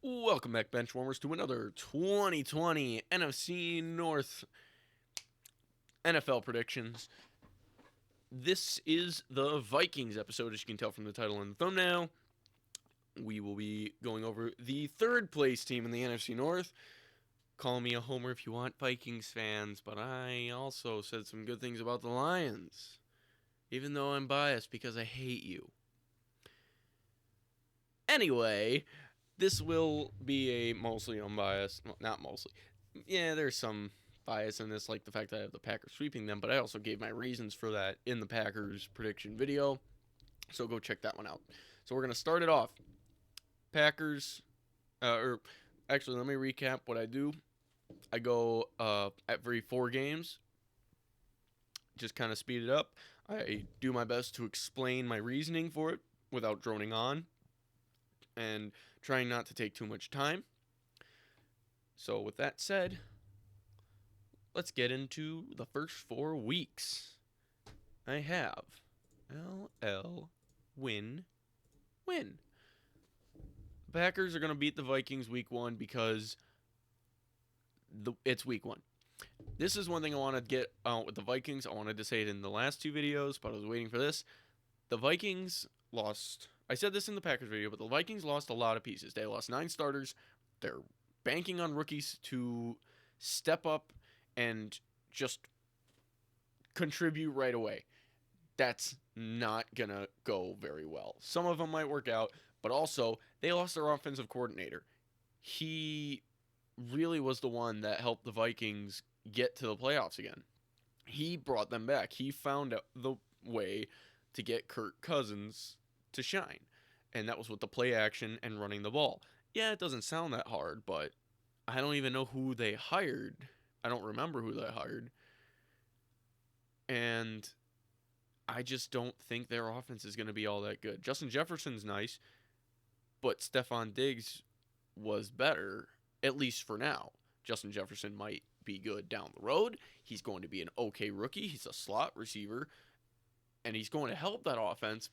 Welcome back, Benchwarmers, to another 2020 NFC North NFL predictions. This is the Vikings episode, as you can tell from the title and the thumbnail. We will be going over the third place team in the NFC North. Call me a homer if you want, Vikings fans, but I also said some good things about the Lions, even though I'm biased because I hate you. Anyway, this will be a mostly unbiased, well, not mostly. Yeah, there's some bias in this, like the fact that I have the Packers sweeping them, but I also gave my reasons for that in the Packers prediction video. So go check that one out. So we're going to start it off. Packers, or actually, let me recap what I do. I go every 4 games, just kind of speed it up. I do my best to explain my reasoning for it without droning on and trying not to take too much time. So with that said, let's get into the first 4 weeks. I have LL win. The Packers are going to beat the Vikings week 1 because it's week 1. This is one thing I want to get out with the Vikings. I wanted to say it in the last 2 videos, but I was waiting for this. The Vikings lost. I said this in the Packers video, but the Vikings lost a lot of pieces. They lost 9 starters. They're banking on rookies to step up and just contribute right away. That's not going to go very well. Some of them might work out, but also they lost their offensive coordinator. He really was the one that helped the Vikings get to the playoffs again. He brought them back. He found the way to get Kirk Cousins to shine, and that was with the play action and running the ball. Yeah, it doesn't sound that hard, but I don't even know who they hired. I don't remember who they hired. And I just don't think their offense is going to be all that good. Justin Jefferson's nice, but Stephon Diggs was better, at least for now. Justin Jefferson might be good down the road. He's going to be an okay rookie. He's a slot receiver, and he's going to help that offense,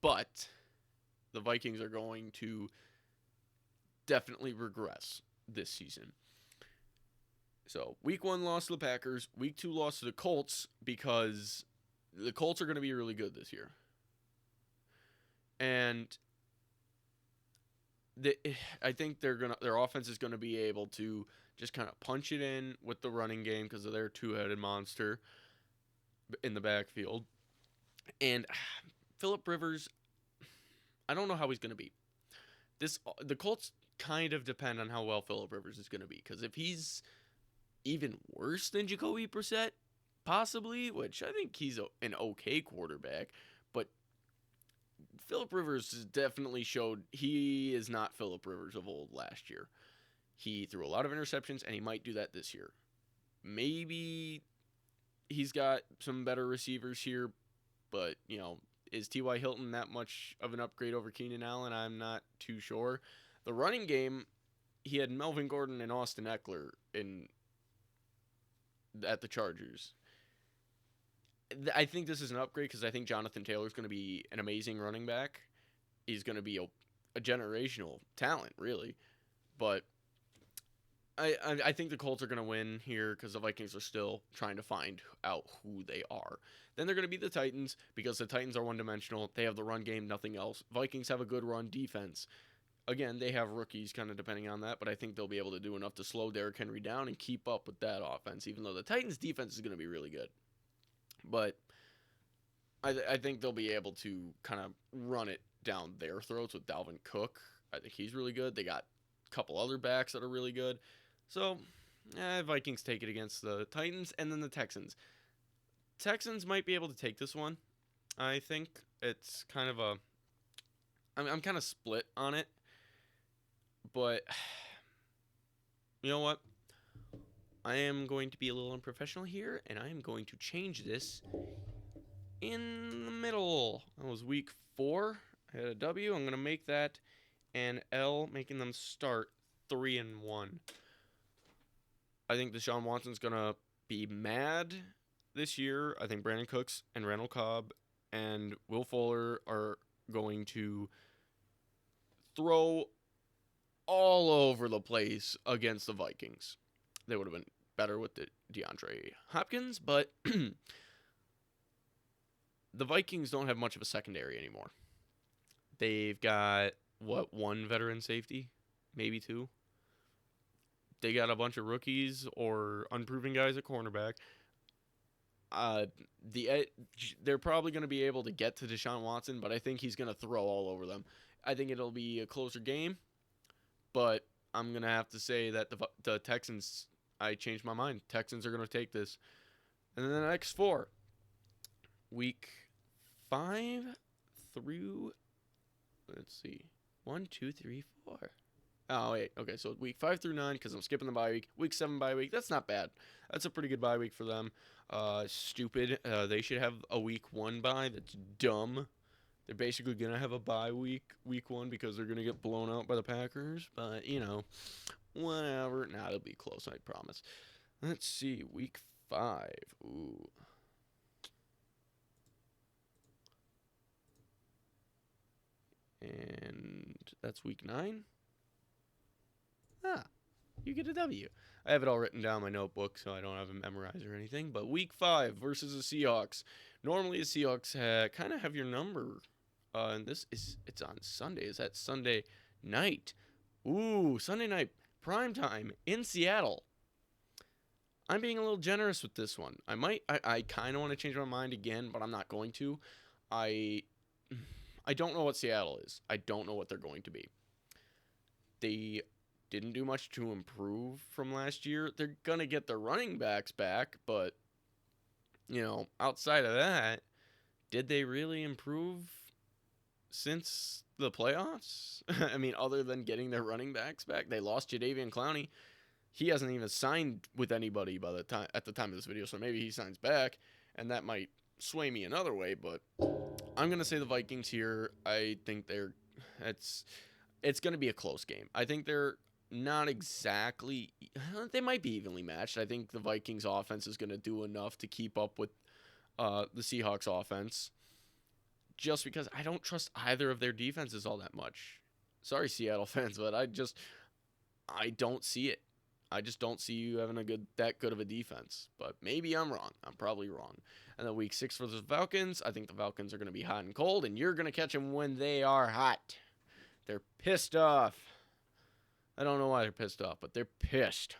but the Vikings are going to definitely regress this season. So, week 1 loss to the Packers, week 2 loss to the Colts, because the Colts are going to be really good this year. And I think their offense is going to be able to just kind of punch it in with the running game because of their two-headed monster in the backfield. And Phillip Rivers, I don't know how he's going to be. The Colts kind of depend on how well Phillip Rivers is going to be, because if he's even worse than Jacoby Brissett, possibly, which I think he's an okay quarterback, but Phillip Rivers definitely showed he is not Phillip Rivers of old last year. He threw a lot of interceptions, and he might do that this year. Maybe he's got some better receivers here, but, is T.Y. Hilton that much of an upgrade over Keenan Allen? I'm not too sure. The running game, he had Melvin Gordon and Austin Eckler at the Chargers. I think this is an upgrade because I think Jonathan Taylor is going to be an amazing running back. He's going to be a generational talent, really. But I think the Colts are going to win here because the Vikings are still trying to find out who they are. Then they're going to be the Titans because the Titans are one-dimensional. They have the run game, nothing else. Vikings have a good run defense. Again, they have rookies kind of depending on that, but I think they'll be able to do enough to slow Derrick Henry down and keep up with that offense, even though the Titans' defense is going to be really good. But I think they'll be able to kind of run it down their throats with Dalvin Cook. I think he's really good. They got a couple other backs that are really good. So, Vikings take it against the Titans and then the Texans. Texans might be able to take this one. I think it's kind of I'm kind of split on it. But, you know what? I am going to be a little unprofessional here, and I am going to change this in the middle. That was week 4. I had a W. I'm going to make that an L, making them start 3-1. I think Deshaun Watson's going to be mad this year. I think Brandon Cooks and Randall Cobb and Will Fuller are going to throw all over the place against the Vikings. They would have been better with the DeAndre Hopkins, but the Vikings don't have much of a secondary anymore. They've got, what, one veteran safety? Maybe two? They got a bunch of rookies or unproven guys at cornerback. Uh, they're probably going to be able to get to Deshaun Watson, but I think he's going to throw all over them. I think it'll be a closer game, but I'm going to have to say that the Texans, I changed my mind. Texans are going to take this. And then the next four, week 5 through, let's see, 1, 2, 3, 4. Oh, wait. Okay, so week 5 through 9, because I'm skipping the bye week. Week 7 bye week. That's not bad. That's a pretty good bye week for them. Stupid. They should have a week 1 bye. That's dumb. They're basically going to have a bye week 1, because they're going to get blown out by the Packers. But, whatever. Nah, it'll be close, I promise. Let's see. Week 5. Ooh. And that's week 9. Ah, you get a W. I have it all written down in my notebook, so I don't have it memorized or anything. But week 5 versus the Seahawks. Normally, the Seahawks kind of have your number. And it's on Sunday. Is that Sunday night? Ooh, Sunday night prime time in Seattle. I'm being a little generous with this one. I kind of want to change my mind again, but I'm not going to. I don't know what Seattle is. I don't know what they're going to be. They didn't do much to improve from last year. They're going to get their running backs back, but, outside of that, did they really improve since the playoffs? I mean, other than getting their running backs back, they lost Jadeveon Clowney. He hasn't even signed with anybody at the time of this video, so maybe he signs back, and that might sway me another way, but I'm going to say the Vikings here. I think it's going to be a close game. I think they're not exactly, they might be evenly matched. I think the Vikings offense is going to do enough to keep up with the Seahawks offense, just because I don't trust either of their defenses all that much. Sorry, Seattle fans, but I don't see it. I just don't see you having that good of a defense. But maybe I'm wrong. I'm probably wrong. And then week 6 for the Falcons, I think the Falcons are going to be hot and cold, and you're going to catch them when they are hot. They're pissed off. I don't know why they're pissed off, but they're pissed.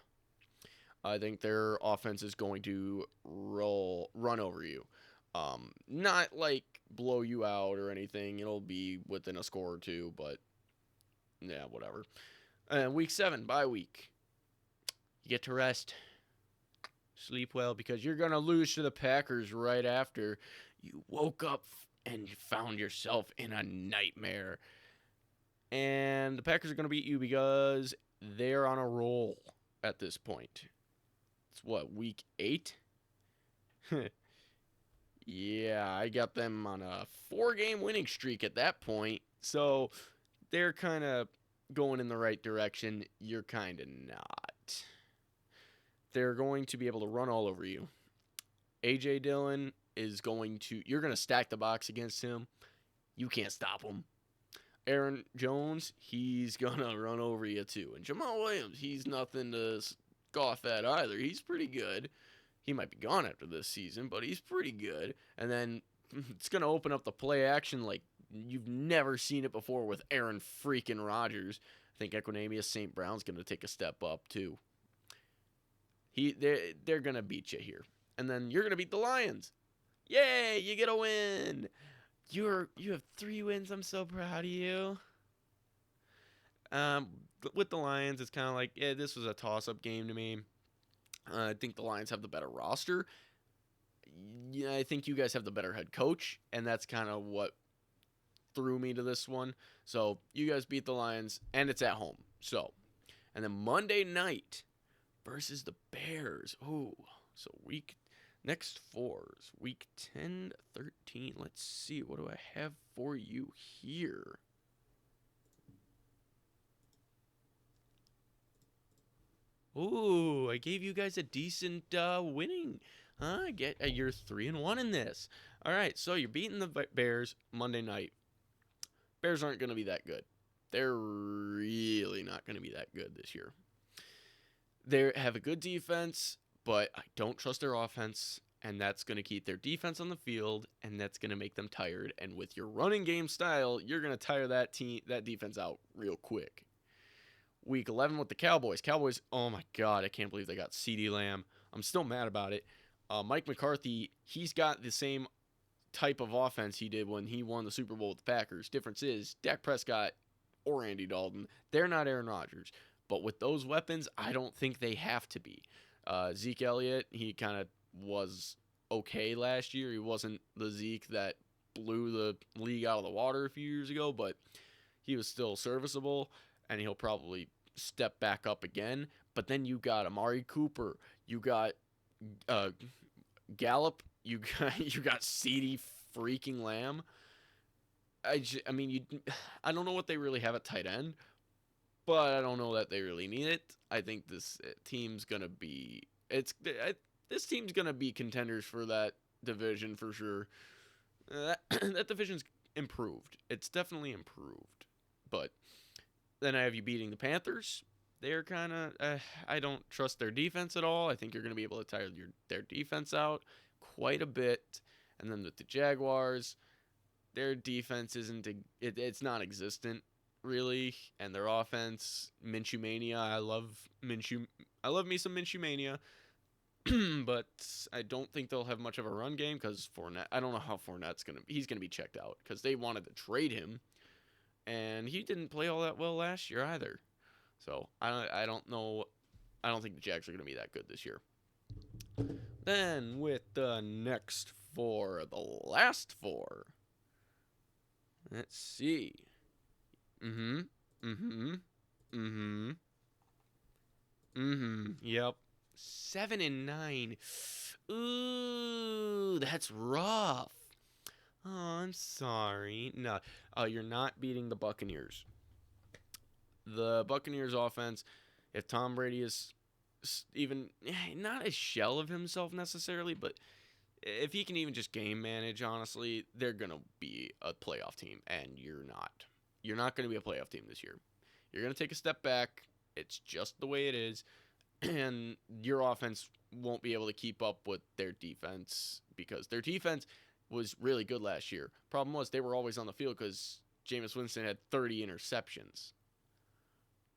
I think their offense is going to run over you. Not like blow you out or anything. It'll be within a score or two, but yeah, whatever. And week 7, bye week. You get to rest. Sleep well, because you're going to lose to the Packers right after you woke up and found yourself in a nightmare. And the Packers are going to beat you because they're on a roll at this point. It's what, week 8? Yeah, I got them on a 4-game winning streak at that point. So they're kind of going in the right direction. You're kind of not. They're going to be able to run all over you. A.J. Dillon you're going to stack the box against him. You can't stop him. Aaron Jones, he's going to run over you too. And Jamal Williams, he's nothing to scoff at either. He's pretty good. He might be gone after this season, but he's pretty good. And then it's going to open up the play action like you've never seen it before with Aaron freaking Rodgers. I think Equanimeous St. Brown's going to take a step up too. They're going to beat you here. And then you're going to beat the Lions. Yay, you get a win. You have 3 wins. I'm so proud of you. With the Lions, it's kind of like, this was a toss-up game to me. I think the Lions have the better roster. Yeah, I think you guys have the better head coach, and that's kind of what threw me to this one. So you guys beat the Lions, and it's at home. So, and then Monday night versus the Bears. Oh, so next 4 is week 10, 13. Let's see. What do I have for you here? Ooh, I gave you guys a decent winning. Huh? You're 3-1 in this. All right, so you're beating the Bears Monday night. Bears aren't going to be that good. They're really not going to be that good this year. They have a good defense, but I don't trust their offense, and that's going to keep their defense on the field, and that's going to make them tired. And with your running game style, you're going to tire that defense out real quick. Week 11 with the Cowboys. Cowboys, oh my God, I can't believe they got CeeDee Lamb. I'm still mad about it. Mike McCarthy, he's got the same type of offense he did when he won the Super Bowl with the Packers. Difference is Dak Prescott or Andy Dalton, they're not Aaron Rodgers. But with those weapons, I don't think they have to be. Zeke Elliott, he kind of was okay last year. He wasn't the Zeke that blew the league out of the water a few years ago, but he was still serviceable, and he'll probably step back up again. But then you got Amari Cooper, you got Gallup, you got CeeDee freaking Lamb. I don't know what they really have at tight end, but I don't know that they really need it. I think this team's gonna be contenders for that division for sure. That division's improved. It's definitely improved. But then I have you beating the Panthers. They're kind of I don't trust their defense at all. I think you're going to be able to tire their defense out quite a bit. And then with the Jaguars, their defense it's non-existent really, and their offense, Minshew mania. I love Minshew. I love me some Minshew mania. But I don't think they'll have much of a run game because Fournette. I don't know how Fournette's he's gonna be checked out because they wanted to trade him, and he didn't play all that well last year either. So I don't know. I don't think the Jags are gonna be that good this year. Then with the next four, the last four. Let's see. Yep. 7-9. Ooh, that's rough. Oh, I'm sorry. No, you're not beating the Buccaneers. The Buccaneers offense, if Tom Brady is even not a shell of himself necessarily, but if he can even just game manage, honestly, they're going to be a playoff team, and you're not. You're not going to be a playoff team this year. You're going to take a step back. It's just the way it is. And your offense won't be able to keep up with their defense because their defense was really good last year. Problem was they were always on the field because Jameis Winston had 30 interceptions.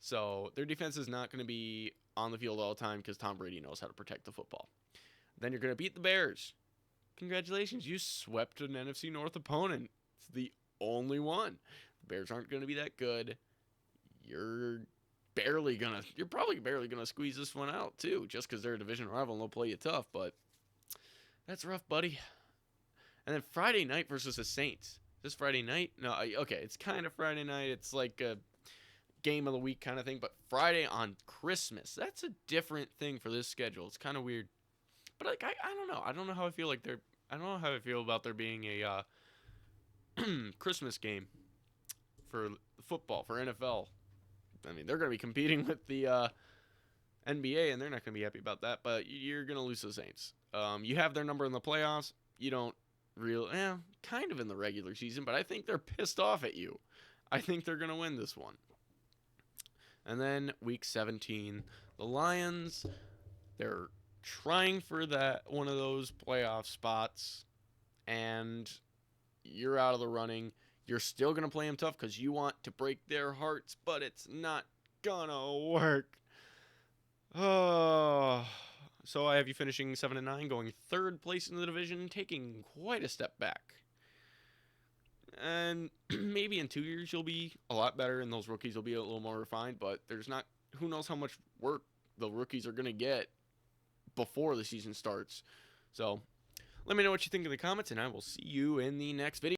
So their defense is not going to be on the field all the time because Tom Brady knows how to protect the football. Then you're going to beat the Bears. Congratulations, you swept an NFC North opponent. It's the only one. The Bears aren't going to be that good. You're probably barely gonna squeeze this one out too, just because they're a division rival and they'll play you tough. But that's rough, buddy. And then Friday night versus the Saints. This Friday night? No, okay, it's kind of Friday night. It's like a game of the week kind of thing. But Friday on Christmas, that's a different thing for this schedule. It's kind of weird. But like I don't know. I don't know how I feel like I don't know how I feel about there being a Christmas game for football for NFL. I mean, they're going to be competing with the NBA, and they're not going to be happy about that. But you're going to lose to the Saints. You have their number in the playoffs. You don't kind of in the regular season, but I think they're pissed off at you. I think they're going to win this one. And then week 17, the Lions, they're trying for that one of those playoff spots, and you're out of the running. You're still going to play them tough because you want to break their hearts, but it's not going to work. Oh, so I have you finishing 7-9, going third place in the division, taking quite a step back. And maybe in 2 years you'll be a lot better, and those rookies will be a little more refined, but who knows how much work the rookies are going to get before the season starts. So let me know what you think in the comments, and I will see you in the next video.